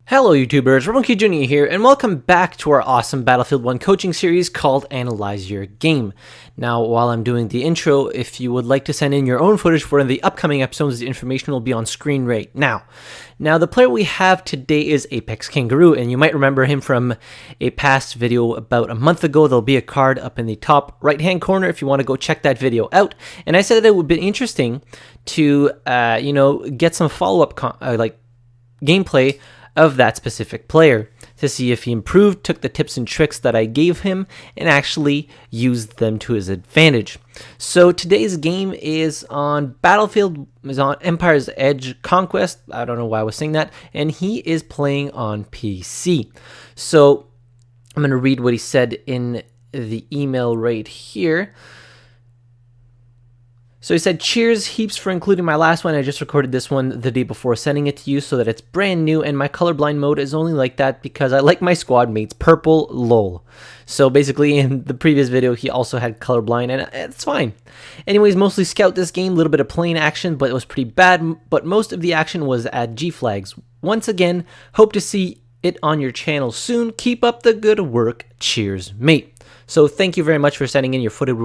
Hello YouTubers, RogueMonkeyJr here, and welcome back to our awesome Battlefield 1 coaching series called Analyze Your Game. Now, while I'm doing the intro, if you would like to send in your own footage for the upcoming episodes, the information will be on screen right now. Now, the player we have today is Apex Kangaroo, and you might remember him from a past video about a month ago. There'll be a card up in the top right-hand corner if you want to go check that video out. And I said that it would be interesting to, get some follow-up gameplay of that specific player to see if he improved, took the tips and tricks that I gave him, and actually used them to his advantage. So today's game is on Battlefield, is on Empire's Edge Conquest. I don't know why I was saying that. And he is playing on PC. So I'm going to read what he said in the email right here. So he said, cheers heaps for including my last one. I just recorded this one the day before sending it to you so that it's brand new, and my colorblind mode is only like that because I like my squad mates purple, lol. So basically in the previous video he also had colorblind, and it's fine. Anyways, mostly scout this game, a little bit of plane action, but it was pretty bad, but most of the action was at G flags. Once again, hope to see it on your channel soon. Keep up the good work. Cheers, mate. So thank you very much for sending in your footage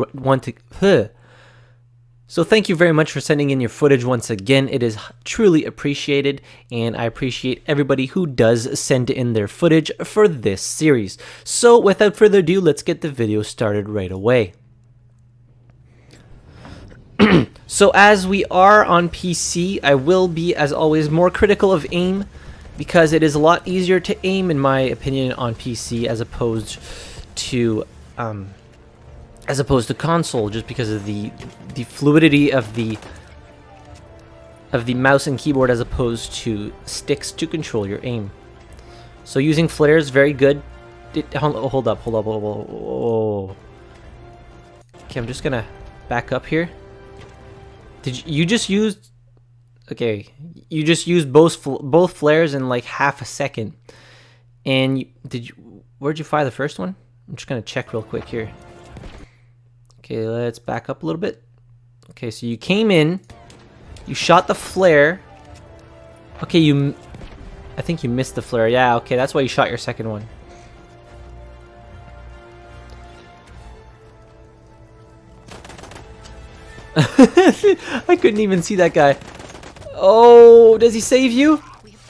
once again. It is truly appreciated, and I appreciate everybody who does send in their footage for this series. So without further ado, let's get the video started right away. So as we are on PC, I will be, as always, more critical of aim because it is a lot easier to aim, in my opinion, on PC as opposed to console, just because of the fluidity of the mouse and keyboard as opposed to sticks to control your aim. So using flares, very good. Hold up. Oh. Okay, I'm just gonna back up here. You just used both flares in like half a second. And where'd you fire the first one? I'm just gonna check real quick here. Okay, let's back up a little bit. Okay, so you came in, you shot the flare. Okay, I think you missed the flare. Yeah, okay, that's why you shot your second one. I couldn't even see that guy. Oh, does he save you?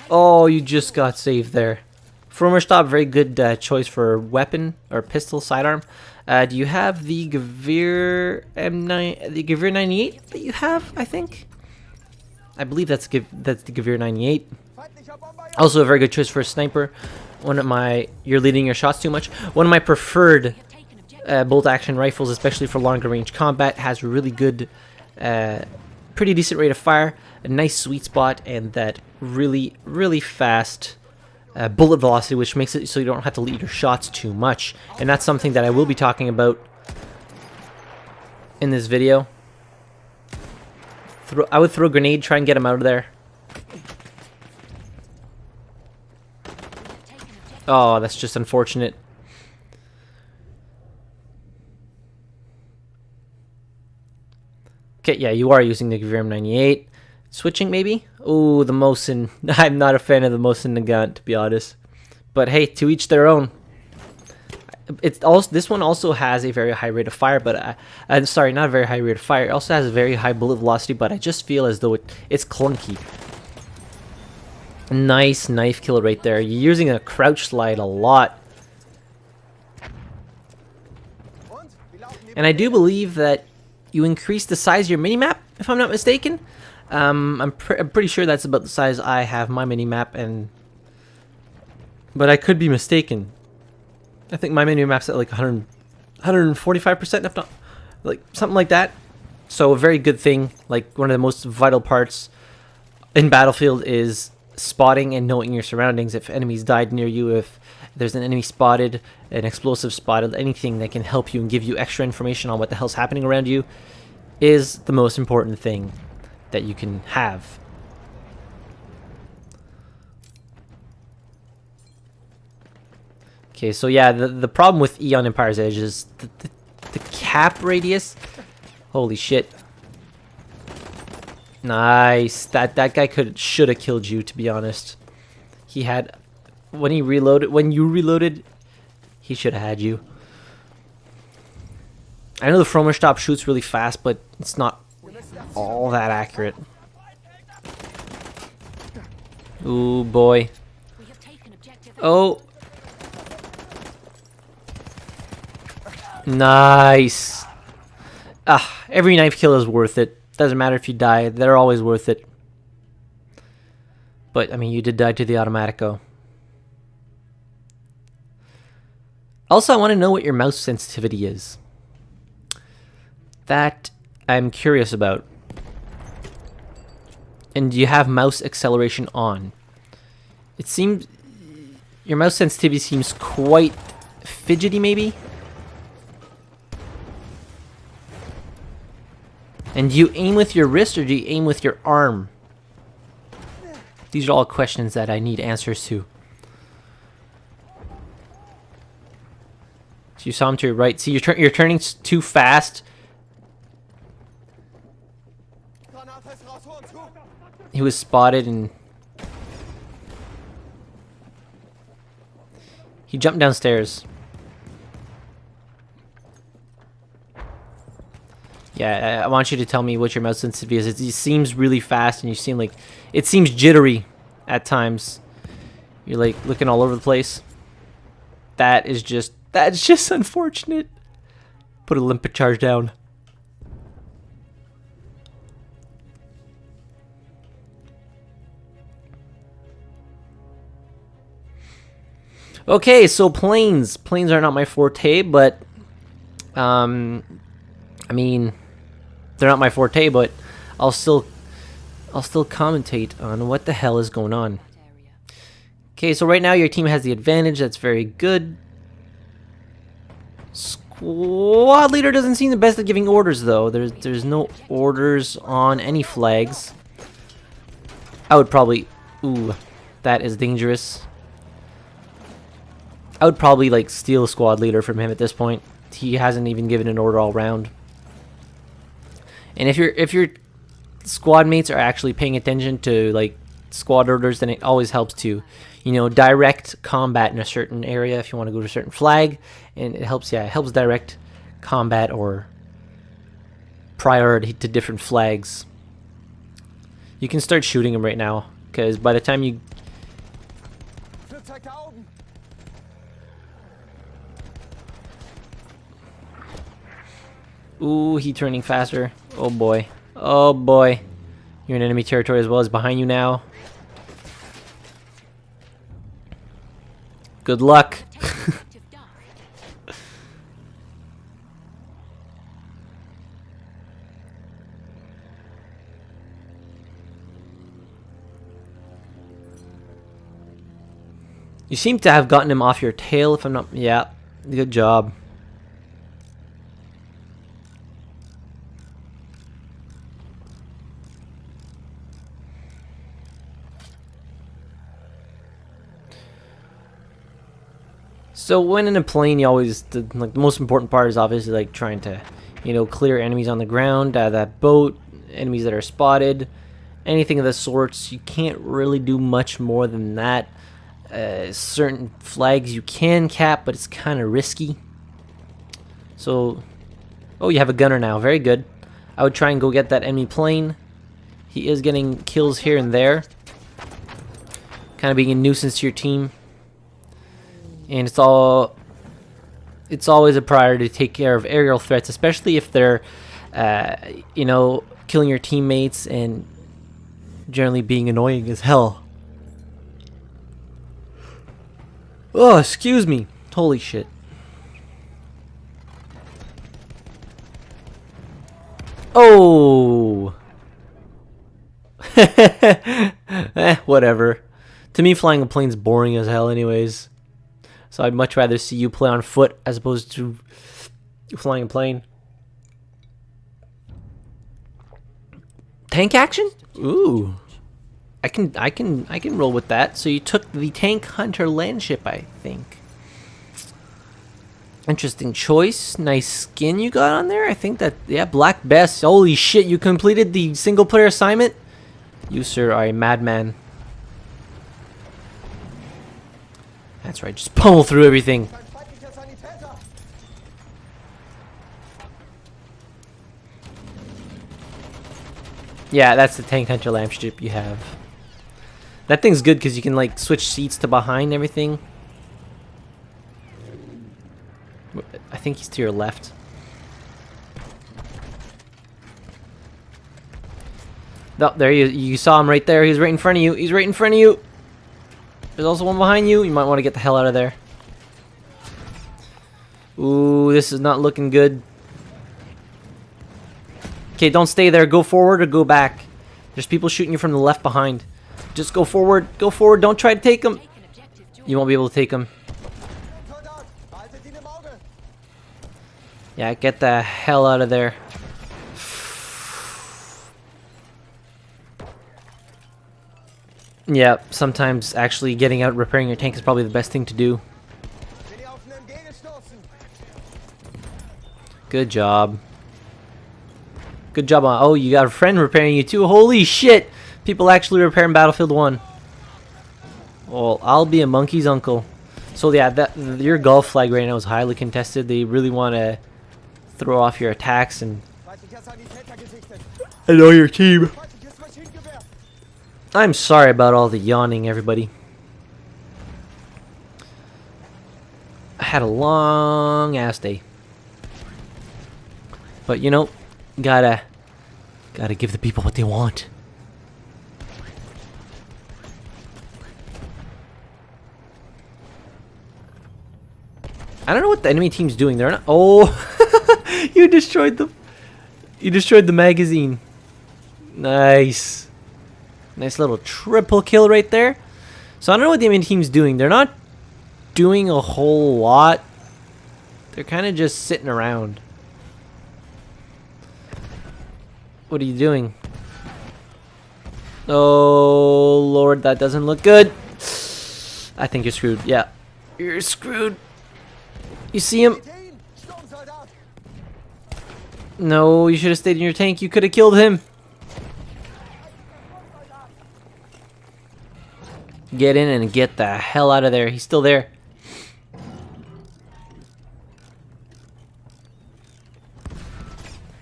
Oh, you just got saved there. Former stop, very good choice for weapon or pistol sidearm. Do you have the Gavir M9, the Gavir 98 that you have? I think. I believe that's the Gavir 98. Also a very good choice for a sniper. You're leading your shots too much. One of my preferred bolt action rifles, especially for longer range combat, has really good, pretty decent rate of fire, a nice sweet spot, and that really fast bullet velocity, which makes it so you don't have to lead your shots too much. And that's something that I will be talking about in this video. I would throw a grenade, try and get him out of there. Oh, that's just unfortunate. Okay, yeah, you are using the Gavir M98. Switching, maybe? Oh, the Mosin. I'm not a fan of the Mosin Nagant, to be honest. But hey, to each their own. This one also has a very high rate of fire, but I'm sorry, not a very high rate of fire. It also has a very high bullet velocity, but I just feel as though it's clunky. Nice knife kill right there. You're using a crouch slide a lot. And I do believe that you increase the size of your minimap, if I'm not mistaken. I'm pretty sure that's about the size I have my minimap, but I could be mistaken. I think my minimap's at like 145%, if not like something like that. So a very good thing, like one of the most vital parts in Battlefield is spotting and knowing your surroundings. If enemies died near you, if there's an enemy spotted, an explosive spotted, anything that can help you and give you extra information on what the hell's happening around you is the most important thing that you can have. Okay, so yeah, the problem with E on Empire's Edge is the cap radius. Holy shit. Nice. That guy should have killed you, to be honest. He had when he reloaded, when you reloaded, he should have had you. I know the Frommerstab shoots really fast, but it's not all that accurate. Ooh, boy. Oh. Nice. Ah, every knife kill is worth it. Doesn't matter if you die, they're always worth it. But, I mean, you did die to the Automatico. Also, I want to know what your mouse sensitivity is. That I'm curious about. And do you have mouse acceleration on? It seems... Your mouse sensitivity seems quite fidgety, maybe? And do you aim with your wrist or do you aim with your arm? These are all questions that I need answers to. So you saw him to your right. See, you're turning too fast. He was spotted and... He jumped downstairs. Yeah, I want you to tell me what your mouse sensitivity is. It seems really fast and you seem like... It seems jittery at times. You're like looking all over the place. That's just unfortunate. Put a limpet charge down. Okay, so planes. Planes are not my forte, but I mean, they're not my forte, but I'll still commentate on what the hell is going on. Okay, so right now your team has the advantage. That's very good. Squad leader doesn't seem the best at giving orders, though. There's no orders on any flags. I would probably... Ooh, that is dangerous. I would probably, like, steal a squad leader from him at this point. He hasn't even given an order all round. And if your squad mates are actually paying attention to, like, squad orders, then it always helps to, you know, direct combat in a certain area if you want to go to a certain flag. And it helps, yeah, it helps direct combat or priority to different flags. You can start shooting them right now, because by the time you... Ooh, he turning faster. Oh boy. Oh boy. You're in enemy territory as well as behind you now. Good luck. You seem to have gotten him off your tail if I'm not... Yeah, good job. So when in a plane, you always... the most important part is obviously like trying to, you know, clear enemies on the ground, that boat, enemies that are spotted, anything of the sorts. You can't really do much more than that. Certain flags you can cap, but it's kind of risky. So, oh, you have a gunner now. Very good. I would try and go get that enemy plane. He is getting kills here and there, kind of being a nuisance to your team. And it's always a priority to take care of aerial threats, especially if they're, you know, killing your teammates and generally being annoying as hell. Oh, excuse me. Holy shit. Oh. Whatever. To me, flying a plane's boring as hell anyways. So I'd much rather see you play on foot as opposed to flying a plane. Tank action? Ooh. I can roll with that. So you took the Tank Hunter landship, I think. Interesting choice. Nice skin you got on there. I think that, yeah, Black Bess. Holy shit, you completed the single player assignment? You, sir, are a madman. That's right, just pummel through everything. Yeah, that's the tank hunter lamp strip you have. That thing's good because you can like switch seats to behind everything. I think he's to your left. Oh, there he is. You saw him right there. He's right in front of you. He's right in front of you. There's also one behind you. You might want to get the hell out of there. Ooh, this is not looking good. Okay, don't stay there. Go forward or go back. There's people shooting you from the left behind. Just go forward. Go forward. Don't try to take them. You won't be able to take them. Yeah, get the hell out of there. Yeah, sometimes actually getting out, repairing your tank is probably the best thing to do. Good job. Good job on. Oh, you got a friend repairing you too. Holy shit! People actually repairing Battlefield 1. Well, I'll be a monkey's uncle. So yeah, your Gulf flag right now is highly contested. They really want to throw off your attacks and I know your team. I'm sorry about all the yawning, everybody. I had a long ass day. But you know, gotta give the people what they want. I don't know what the enemy team's doing. They're not. Oh, you destroyed the magazine. Nice. Nice little triple kill right there. So I don't know what the enemy team's doing. They're not doing a whole lot. They're kind of just sitting around. What are you doing? Oh, Lord, that doesn't look good. I think you're screwed. Yeah, you're screwed. You see him? No, you should have stayed in your tank. You could have killed him. Get in and get the hell out of there. He's still there.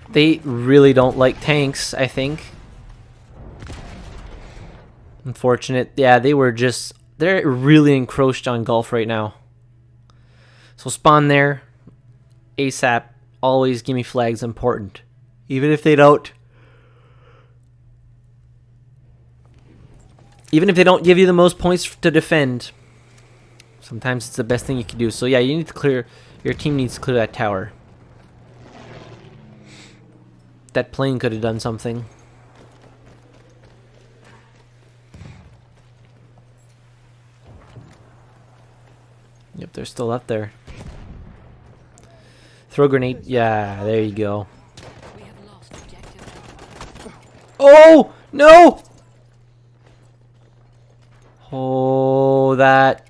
They really don't like tanks, I think. Unfortunate. Yeah, they're really encroached on Gulf right now. So spawn there. ASAP. Always give me flags important. Even if they don't give you the most points to defend, sometimes it's the best thing you can do. So yeah, you need to clear, your team needs to clear that tower. That plane could have done something. Yep, they're still up there. Throw grenade. Yeah, there you go. Oh, no! Oh, that.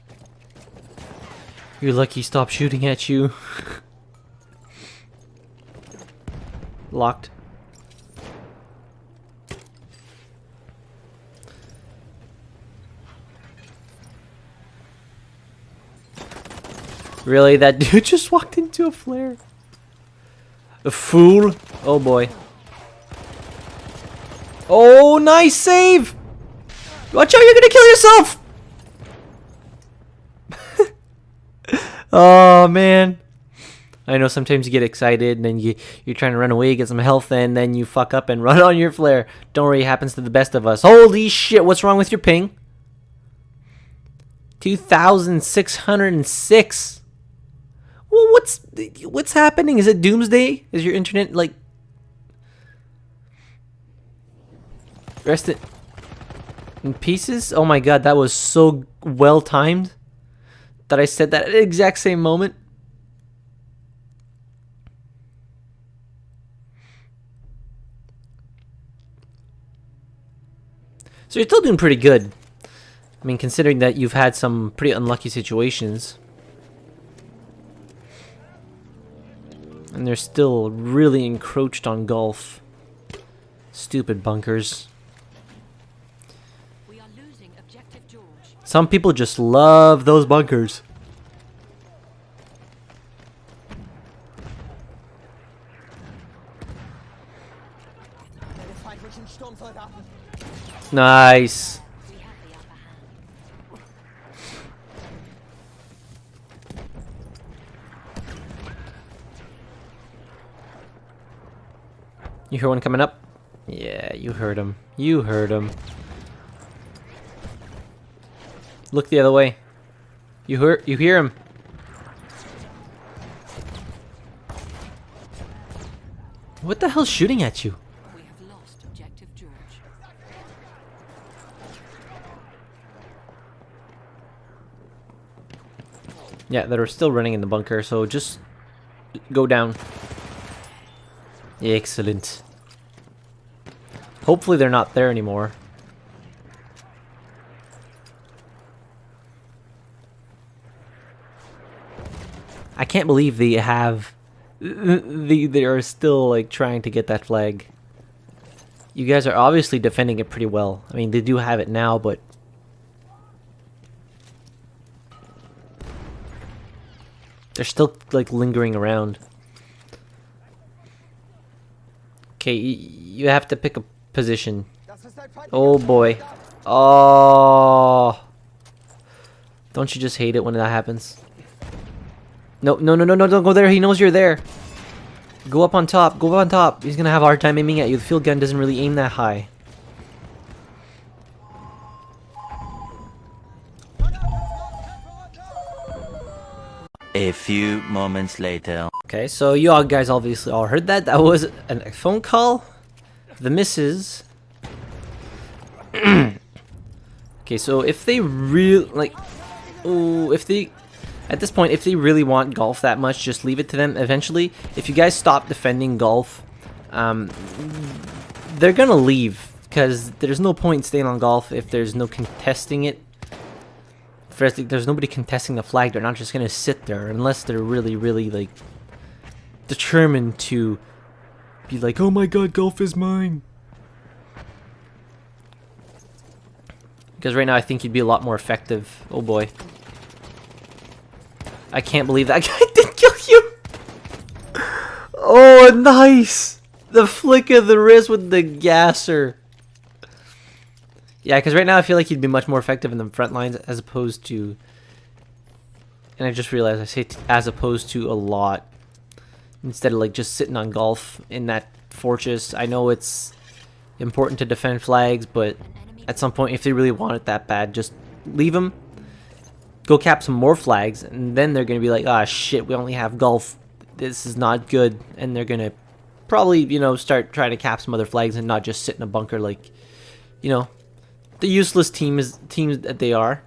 You're lucky he stopped shooting at you. Locked. Really? That dude just walked into a flare. A fool. Oh boy. Oh, nice save! Watch out, you're gonna kill yourself! Oh man. I know sometimes you get excited and then you're trying to run away, get some health, and then you fuck up and run on your flare. Don't worry, it happens to the best of us. Holy shit, what's wrong with your ping? 2,606. Well, what's happening? Is it doomsday? Is your internet like rested in pieces? Oh my god, that was so well timed that I said that at the exact same moment. So you're still doing pretty good. I mean, considering that you've had some pretty unlucky situations. And they're still really encroached on Gulf. Stupid bunkers. We are losing objective George. Some people just love those bunkers. Nice. You hear one coming up? Yeah, you heard him. You heard him. Look the other way. You hear him. What the hell's shooting at you? We have lost objective George. Yeah, they're still running in the bunker, so just go down. Excellent. Hopefully they're not there anymore. I can't believe they have... They are still like trying to get that flag. You guys are obviously defending it pretty well. I mean, they do have it now, but... they're still like lingering around. Okay, you have to pick a position. Oh boy. Oh. Don't you just hate it when that happens? No, no, no, no, no, don't go there. He knows you're there. Go up on top. Go up on top. He's gonna have a hard time aiming at you. The field gun doesn't really aim that high. A few moments later. Okay, so you all guys obviously all heard that. That was a phone call. The missus. Okay, so if they really like, ooh, if they, at this point, if they really want golf that much, just leave it to them. Eventually, if you guys stop defending golf, they're gonna leave because there's no point staying on golf if there's no contesting it. If there's nobody contesting the flag, they're not just gonna sit there unless they're really, really like determined to be like, oh my god, golf is mine. Because right now I think you'd be a lot more effective. Oh boy. I can't believe that guy didn't kill you. Oh, nice. The flick of the wrist with the gasser. Yeah, because right now I feel like he'd be much more effective in the front lines as opposed to... and I just realized I say as opposed to a lot. Instead of like just sitting on golf in that fortress. I know it's important to defend flags, but at some point if they really want it that bad, just leave them. Go cap some more flags, and then they're going to be like, ah shit, we only have golf. This is not good. And they're going to probably, you know, start trying to cap some other flags and not just sit in a bunker like, you know, the useless teams that they are.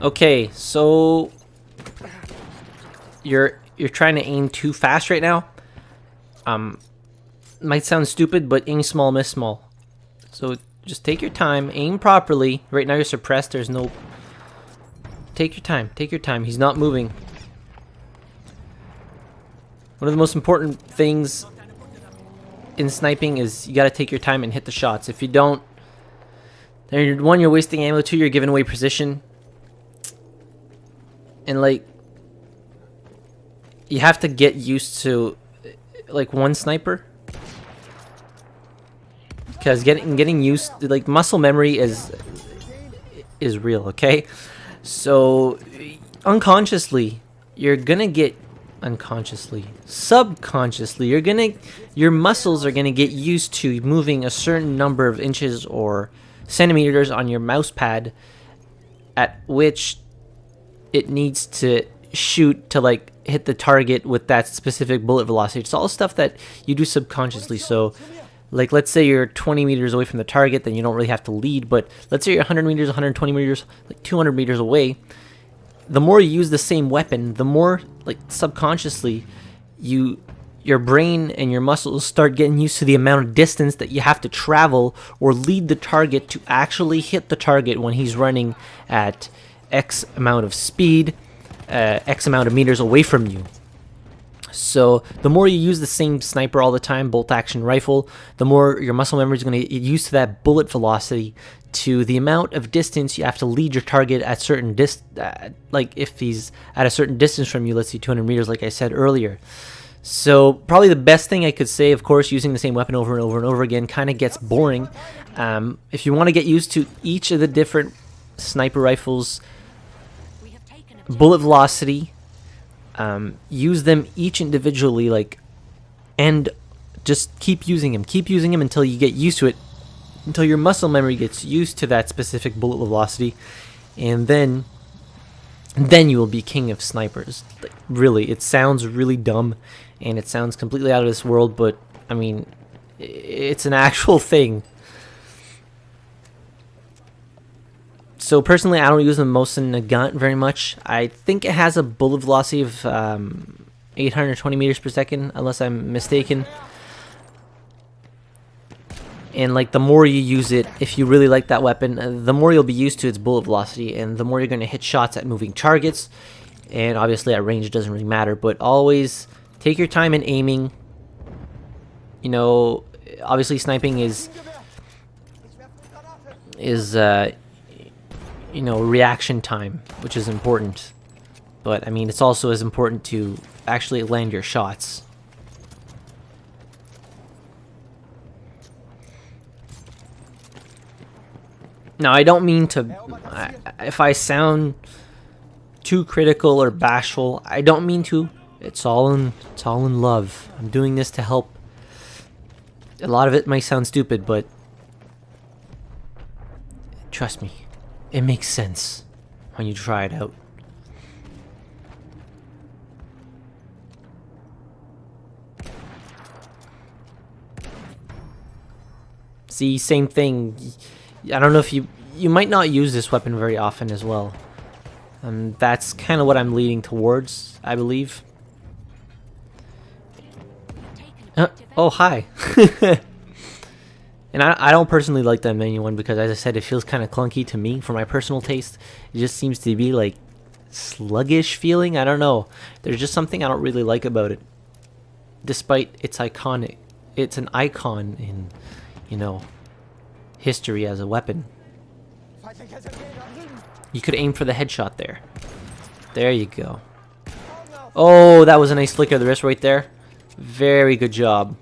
Okay, so you're trying to aim too fast right now. Might sound stupid, but aim small, miss small. So just take your time, aim properly. Right now you're suppressed. There's no. Take your time. Take your time. He's not moving. One of the most important things in sniping is you gotta take your time and hit the shots. If you don't, then one, you're wasting ammo, two, you're giving away position. And like, you have to get used to like one sniper. Because getting used to, like, muscle memory is real, okay? So unconsciously, you're gonna get subconsciously, your muscles are gonna get used to moving a certain number of inches or centimeters on your mouse pad, at which it needs to shoot to like hit the target with that specific bullet velocity. It's all stuff that you do subconsciously. So like, let's say you're 20 meters away from the target, then you don't really have to lead, but let's say you're 100 meters, 120 meters, like 200 meters away. The more you use the same weapon, the more like subconsciously your brain and your muscles start getting used to the amount of distance that you have to travel or lead the target to actually hit the target when he's running at X amount of speed, X amount of meters away from you. So the more you use the same sniper all the time, bolt action rifle, the more your muscle memory is going to get used to that bullet velocity, to the amount of distance you have to lead your target at certain like if he's at a certain distance from you, let's say 200 meters like I said earlier. So probably the best thing I could say, of course, using the same weapon over and over and over again kind of gets boring. If you want to get used to each of the different sniper rifles, We have taken bullet velocity, use them each individually, like, and just keep using them until you get used to it, until your muscle memory gets used to that specific bullet velocity, and then you will be king of snipers. Like, really, it sounds really dumb, and it sounds completely out of this world, but I mean, it's an actual thing. So personally, I don't use the Mosin Nagant very much. I think it has a bullet velocity of 820 meters per second, unless I'm mistaken. And like, the more you use it, if you really like that weapon, the more you'll be used to its bullet velocity, and the more you're going to hit shots at moving targets. And obviously at range it doesn't really matter, but always take your time in aiming. You know, obviously sniping is you know, reaction time, which is important. But I mean, it's also as important to actually land your shots. Now, I don't mean to, if I sound too critical or bashful, I don't mean to. It's all in love. I'm doing this to help. A lot of it might sound stupid, but trust me, it makes sense when you try it out. See, same thing. I don't know if you might not use this weapon very often as well. That's kind of what I'm leading towards, I believe. Oh, hi. And I don't personally like that menu one because, as I said, it feels kind of clunky to me for my personal taste. It just seems to be like sluggish feeling. I don't know. There's just something I don't really like about it. Despite its iconic, it's an icon in, you know, history as a weapon. You could aim for the headshot there. There you go. Oh, that was a nice flick of the wrist right there. Very good job.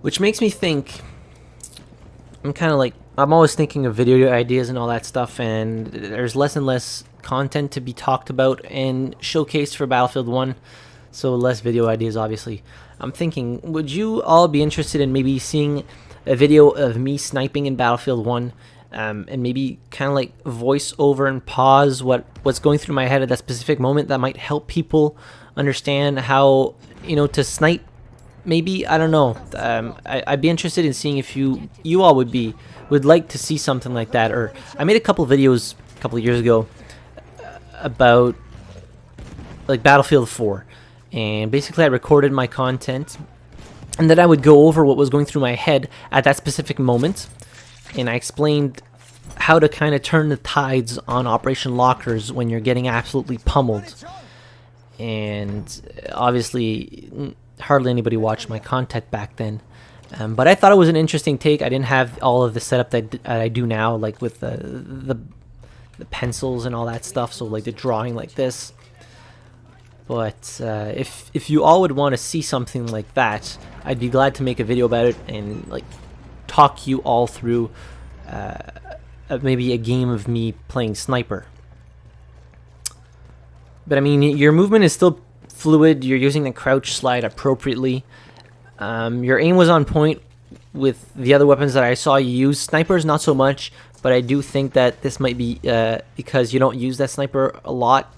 Which makes me think, I'm kind of like, I'm always thinking of video ideas and all that stuff, and there's less and less content to be talked about and showcased for Battlefield 1, so less video ideas, obviously. I'm thinking, would you all be interested in maybe seeing a video of me sniping in Battlefield 1, and maybe kind of like voice over and pause what's going through my head at that specific moment that might help people understand how, you know, to snipe? Maybe, I don't know. I'd be interested in seeing if you all would like to see something like that. Or I made a couple videos a couple of years ago about like Battlefield 4, and basically I recorded my content, and then I would go over what was going through my head at that specific moment, and I explained how to kind of turn the tides on Operation Lockers when you're getting absolutely pummeled. And obviously hardly anybody watched my content back then, but I thought it was an interesting take. I didn't have all of the setup that I do now, like with the pencils and all that stuff, so like the drawing like this. But if you all would want to see something like that, I'd be glad to make a video about it and like talk you all through maybe a game of me playing sniper. But I mean, your movement is still fluid. You're using the crouch slide appropriately. Your aim was on point with the other weapons that I saw you use. Snipers, not so much, but I do think that this might be because you don't use that sniper a lot.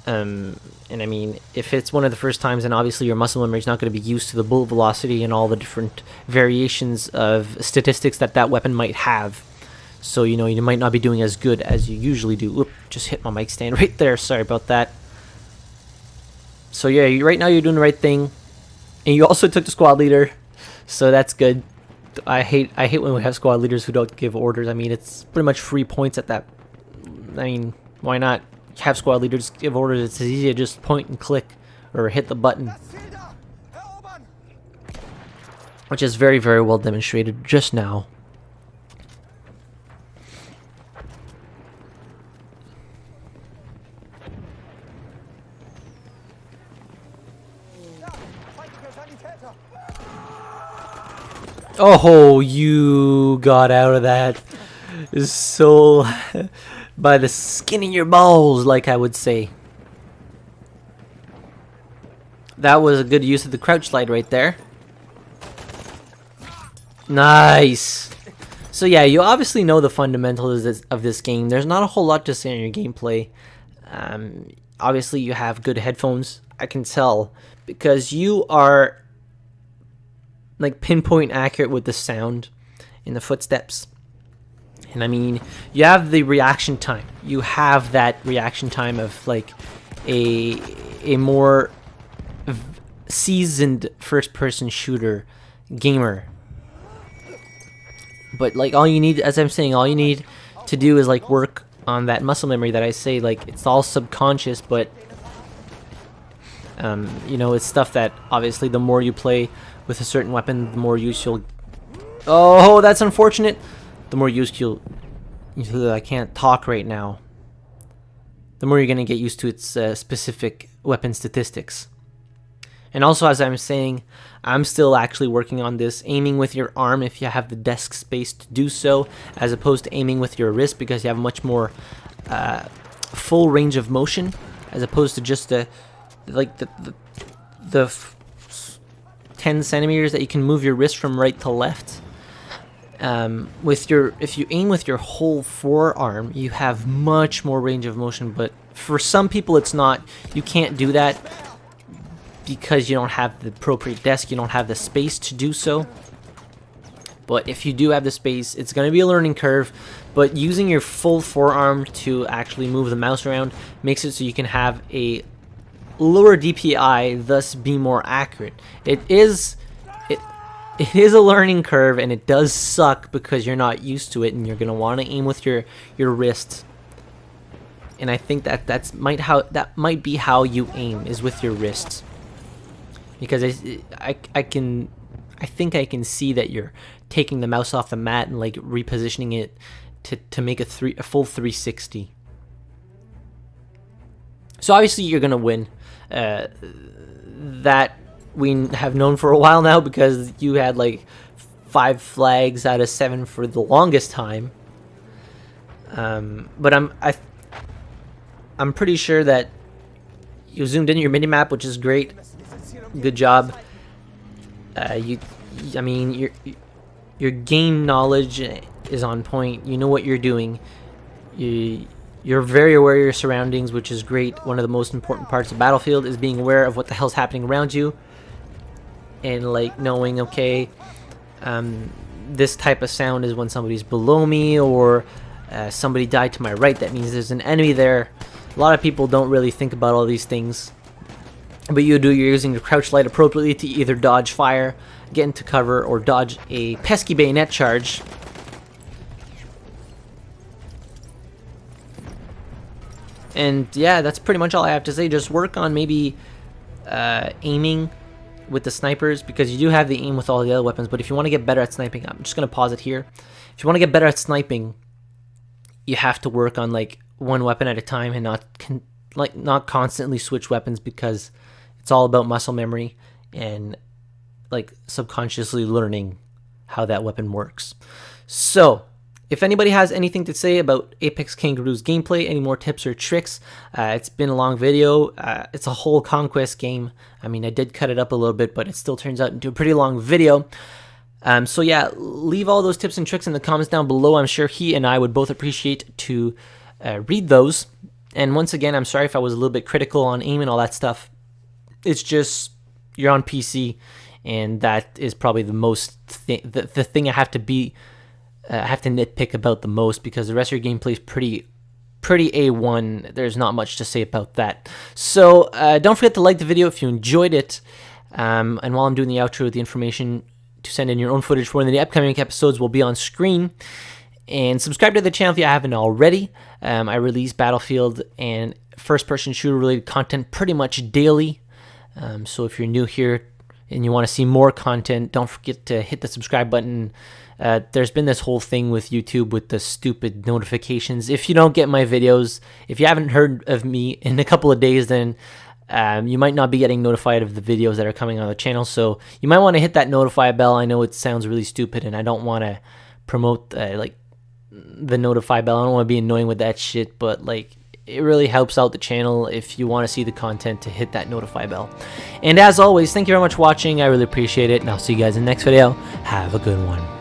And I mean, if it's one of the first times, then obviously your muscle memory is not going to be used to the bullet velocity and all the different variations of statistics that weapon might have. So, you know, you might not be doing as good as you usually do. Oop, just hit my mic stand right there. Sorry about that. So yeah, right now you're doing the right thing, and you also took the squad leader, so that's good. I hate when we have squad leaders who don't give orders. I mean, it's pretty much free points at that. I mean, why not have squad leaders give orders? It's as easy to just point and click or hit the button, which is very, very well demonstrated just now. Oh, you got out of that so by the skin of your balls, like I would say. That was a good use of the crouch slide right there. Nice. So yeah, you obviously know the fundamentals of this game. There's not a whole lot to say on your gameplay. Obviously, you have good headphones. I can tell because you are like pinpoint accurate with the sound in the footsteps. And I mean, you have the reaction time. You have that reaction time of like a more seasoned first-person shooter gamer. But like all you need, as I'm saying, all you need to do is like work on that muscle memory that I say. Like it's all subconscious, but you know, it's stuff that obviously the more you play with a certain weapon, the more use you'll... Oh, that's unfortunate. The more use you'll... I can't talk right now. The more you're going to get used to its specific weapon statistics. And also, as I'm saying, I'm still actually working on this. Aiming with your arm if you have the desk space to do so, as opposed to aiming with your wrist because you have much more full range of motion, as opposed to just the 10 centimeters that you can move your wrist from right to left. If you aim with your whole forearm, you have much more range of motion, but for some people it's not. You can't do that because you don't have the appropriate desk, you don't have the space to do so. But if you do have the space, it's going to be a learning curve, but using your full forearm to actually move the mouse around makes it so you can have a lower DPI, thus be more accurate. It is a learning curve, and it does suck because you're not used to it, and you're gonna want to aim with your wrist. And I think that might be how you aim, is with your wrists, because I think I can see that you're taking the mouse off the mat and like repositioning it to make a full 360. So obviously you're gonna win. That we have known for a while now because you had like 5 flags out of 7 for the longest time. But I'm pretty sure that you zoomed in your minimap, which is great. Good job. I mean, your game knowledge is on point. You know what you're doing. You're very aware of your surroundings, which is great. One of the most important parts of Battlefield is being aware of what the hell's happening around you, and like knowing, okay, this type of sound is when somebody's below me, or somebody died to my right. That means there's an enemy there. A lot of people don't really think about all these things, but you do. You're using the crouch light appropriately to either dodge fire, get into cover, or dodge a pesky bayonet charge. And yeah, that's pretty much all I have to say. Just work on maybe aiming with the snipers, because you do have the aim with all the other weapons. But if you want to get better at sniping, I'm just going to pause it here. If you want to get better at sniping, you have to work on like one weapon at a time and not constantly switch weapons, because it's all about muscle memory and like subconsciously learning how that weapon works. So if anybody has anything to say about Apex Kangaroo's gameplay, any more tips or tricks, it's been a long video. It's a whole Conquest game. I mean, I did cut it up a little bit, but it still turns out into a pretty long video. So yeah, leave all those tips and tricks in the comments down below. I'm sure he and I would both appreciate to read those. And once again, I'm sorry if I was a little bit critical on aim and all that stuff. It's just, you're on PC, and that is probably the most the thing I have to nitpick about the most, because the rest of your gameplay is pretty A1. There's not much to say about that. So don't forget to like the video if you enjoyed it. And while I'm doing the outro, the information to send in your own footage for one of the upcoming episodes will be on screen. And subscribe to the channel if you haven't already. I release Battlefield and first-person shooter-related content pretty much daily. So if you're new here and you want to see more content, don't forget to hit the subscribe button. There's been this whole thing with YouTube with the stupid notifications. If you don't get my videos, if you haven't heard of me in a couple of days, then you might not be getting notified of the videos that are coming on the channel, so you might want to hit that notify bell. I know it sounds really stupid, and I don't want to promote like the notify bell. I don't want to be annoying with that shit, but like it really helps out the channel if you want to see the content to hit that notify bell. And as always, thank you very much for watching. I really appreciate it, and I'll see you guys in the next video. Have a good one.